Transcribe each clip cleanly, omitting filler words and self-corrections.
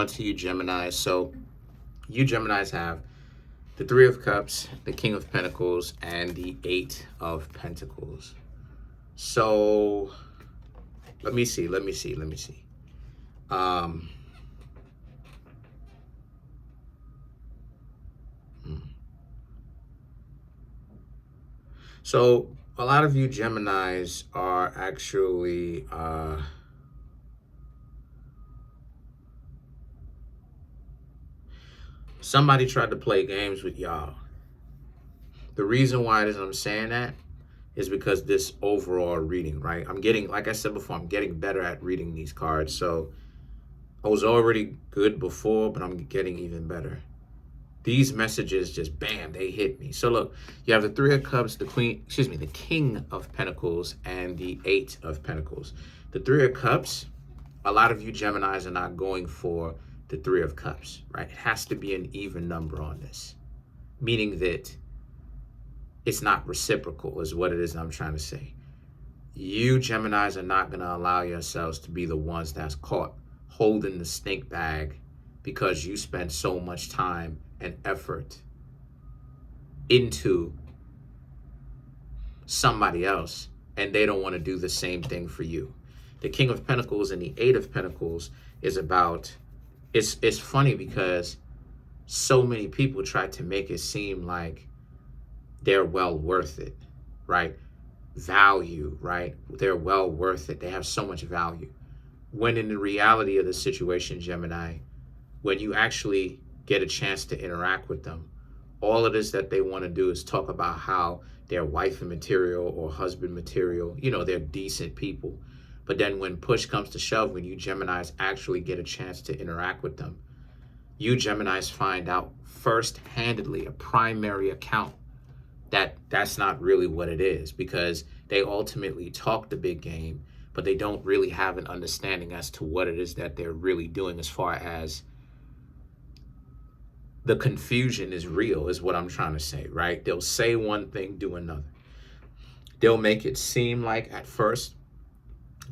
on to you, Gemini. So you Geminis have the Three of Cups, the King of Pentacles, and the Eight of Pentacles. So let me see. So a lot of you Geminis are actually somebody tried to play games with y'all. The reason why I'm saying that is because this overall reading, right? I'm getting, like I said before, I'm getting better at reading these cards. So I was already good before, but I'm getting even better. These messages just, bam, they hit me. So look, you have the Three of Cups, the King of Pentacles, and the Eight of Pentacles. The Three of Cups, a lot of you Geminis are not going for the Three of Cups, right? It has to be an even number on this, meaning that it's not reciprocal is what it is I'm trying to say. You Geminis are not going to allow yourselves to be the ones that's caught holding the stink bag because you spend so much time and effort into somebody else and they don't want to do the same thing for you. The King of Pentacles and the Eight of Pentacles is about, it's funny because so many people try to make it seem like they're well worth it, right? Value, right? They're well worth it. They have so much value. When in the reality of the situation, Gemini, when you actually get a chance to interact with them, all it is that they want to do is talk about how they're wife material or husband material. You know, they're decent people. But then when push comes to shove, when you Geminis actually get a chance to interact with them, you Geminis find out first-handedly, a primary account, that that's not really what it is, because they ultimately talk the big game, but they don't really have an understanding as to what it is that they're really doing. As far as the confusion is real, is what I'm trying to say, right? They'll say one thing, do another. They'll make it seem like at first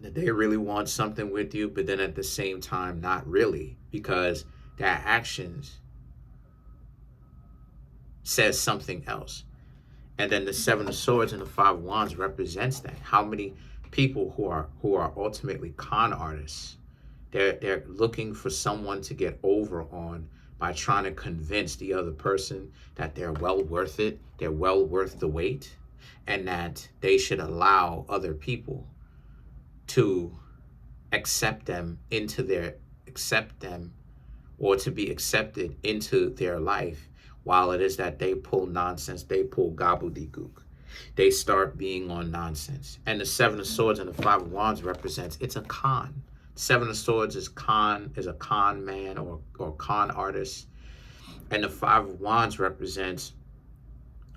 that they really want something with you, but then at the same time, not really, because their actions says something else. And then the Seven of Swords and the Five of Wands represents that. How many people who are ultimately con artists, they're looking for someone to get over on by trying to convince the other person that they're well worth it, they're well worth the wait, and that they should allow other people to accept them or to be accepted into their life. While it is that they pull nonsense, they pull gobbledygook, they start being on nonsense. And the Seven of Swords and the Five of Wands represents, it's a con. Seven of Swords is a con man or con artist. And the Five of Wands represents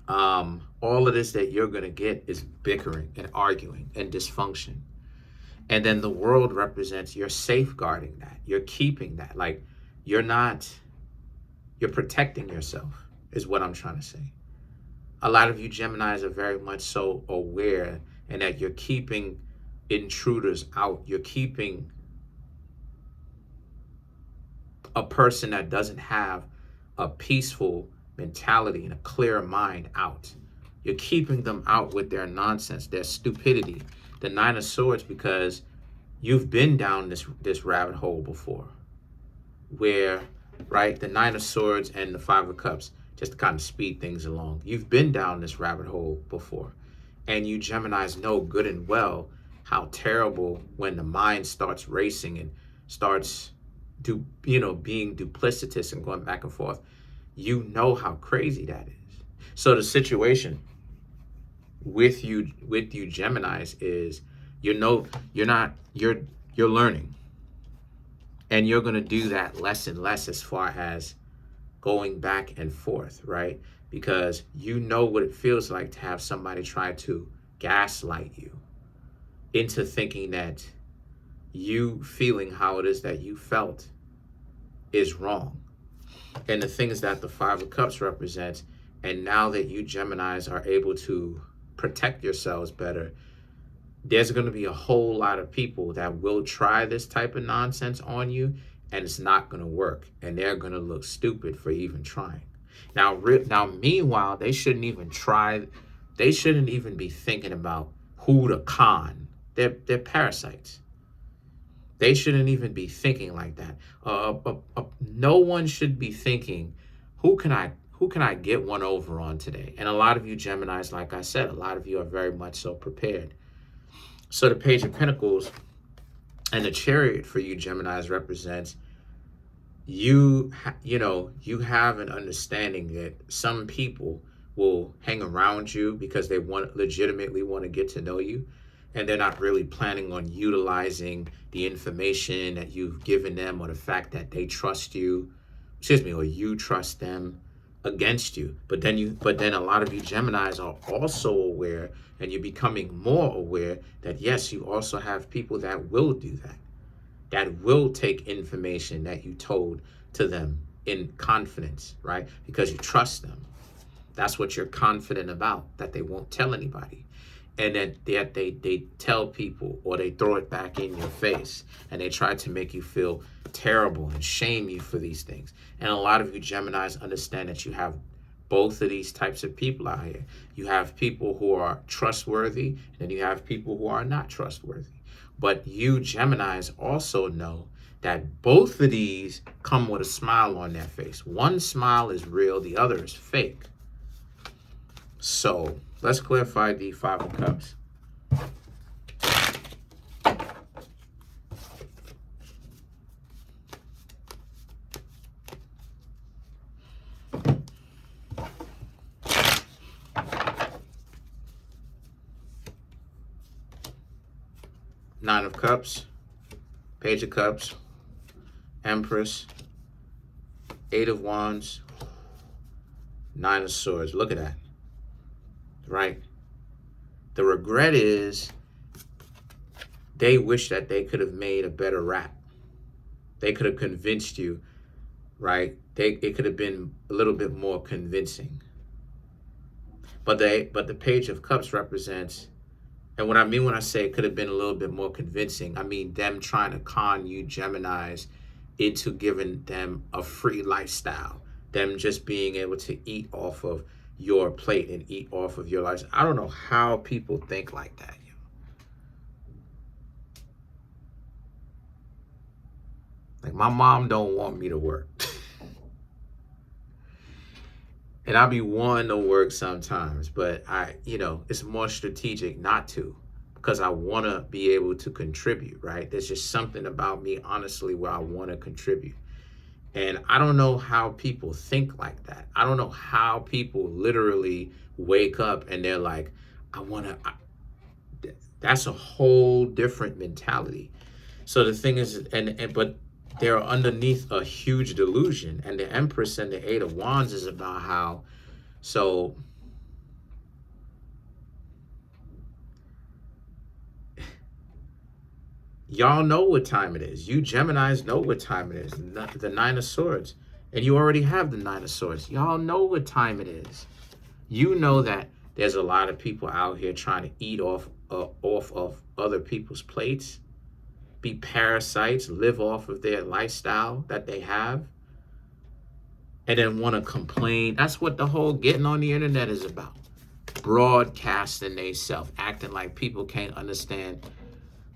all it is that you're going to get is bickering and arguing and dysfunction. And then the World represents, you're safeguarding that. You're keeping that. Like, you're protecting yourself, is what I'm trying to say. A lot of you Geminis are very much so aware, and that you're keeping intruders out. You're keeping a person that doesn't have a peaceful mentality and a clear mind out. You're keeping them out with their nonsense, their stupidity. The Nine of Swords, because you've been down this rabbit hole before, where, right, the Nine of Swords and the Five of Cups, just to kind of speed things along. You've been down this rabbit hole before, and you Geminis know good and well how terrible when the mind starts racing and starts being duplicitous and going back and forth. You know how crazy that is. So the situation with you Geminis is, you're learning. And you're going to do that less and less as far as going back and forth, right? Because you know what it feels like to have somebody try to gaslight you into thinking that you feeling how it is that you felt is wrong. And the things that the Five of Cups represents, and now that you Geminis are able to protect yourselves better, there's going to be a whole lot of people that will try this type of nonsense on you, and it's not going to work, and they're going to look stupid for even trying. Now, meanwhile, they shouldn't even try. They shouldn't even be thinking about who to con. They're parasites. They shouldn't even be thinking like that. No one should be thinking, who can I get one over on today? And a lot of you Geminis, like I said, a lot of you are very much so prepared. So the Page of Pentacles and the Chariot for you Geminis represents you have an understanding that some people will hang around you because they legitimately want to get to know you, and they're not really planning on utilizing the information that you've given them or the fact that they trust you, or you trust them against you. But then a lot of you Geminis are also aware, and you're becoming more aware that yes, you also have people that will do that will take information that you told to them in confidence, right? Because you trust them. That's what you're confident about, that they won't tell anybody. And then they tell people, or they throw it back in your face, and they try to make you feel terrible and shame you for these things. And a lot of you Geminis understand that you have both of these types of people out here. You have people who are trustworthy, and then you have people who are not trustworthy. But you Geminis also know that both of these come with a smile on their face. One smile is real, the other is fake. So let's clarify the Five of Cups. Nine of Cups, Page of Cups, Empress, Eight of Wands, Nine of Swords. Look at that, right? The regret is they wish that they could have made a better rap. They could have convinced you, right? It could have been a little bit more convincing. But the Page of Cups represents, and what I mean when I say it could have been a little bit more convincing, I mean them trying to con you Geminis into giving them a free lifestyle. Them just being able to eat off of your plate and eat off of your life. I don't know how people think like that. Like, my mom don't want me to work. And I'll be wanting to work sometimes, but it's more strategic not to, because I want to be able to contribute, right? There's just something about me, honestly, where I want to contribute. And I don't know how people think like that. I don't know how people literally wake up and they're like, that's a whole different mentality. So the thing is, but they're underneath a huge delusion. And the Empress and the Eight of Wands is about how, so y'all know what time it is. You Geminis know what time it is. The Nine of Swords. And you already have the Nine of Swords. Y'all know what time it is. You know that there's a lot of people out here trying to eat off of other people's plates, be parasites, live off of their lifestyle that they have, and then want to complain. That's what the whole getting on the internet is about. Broadcasting themselves, acting like people can't understand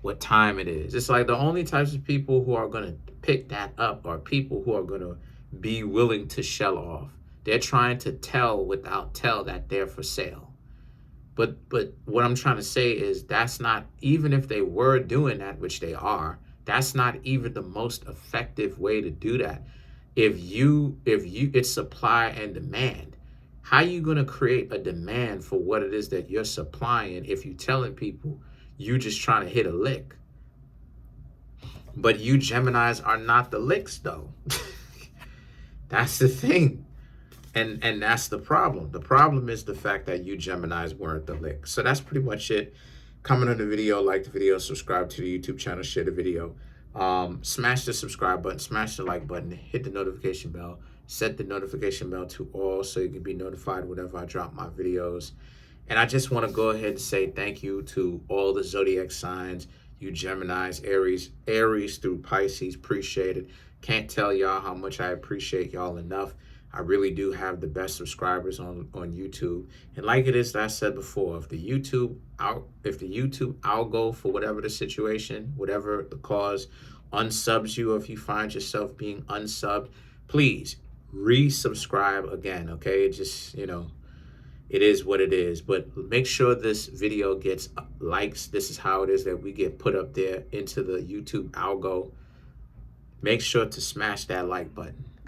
what time it is. It's like the only types of people who are going to pick that up are people who are going to be willing to shell off. They're trying to tell without tell that they're for sale. But what I'm trying to say is that's not, even if they were doing that, which they are, that's not even the most effective way to do that. If it's supply and demand. How are you going to create a demand for what it is that you're supplying if you're telling people you just trying to hit a lick? But you Geminis are not the licks, though. That's the thing. And that's the problem. The problem is the fact that you Geminis weren't the lick. So that's pretty much it. Comment on the video, like the video, subscribe to the YouTube channel, share the video. Smash the subscribe button, smash the like button, hit the notification bell, set the notification bell to all so you can be notified whenever I drop my videos. And I just want to go ahead and say thank you to all the zodiac signs, you Geminis, Aries through Pisces, appreciate it. Can't tell y'all how much I appreciate y'all enough. I really do have the best subscribers on YouTube. And like it is that I said before, if the YouTube algo, for whatever the situation, whatever the cause, unsubs you, or if you find yourself being unsubbed, please resubscribe again, okay? It just, it is what it is. But make sure this video gets likes. This is how it is that we get put up there into the YouTube algo. Make sure to smash that like button.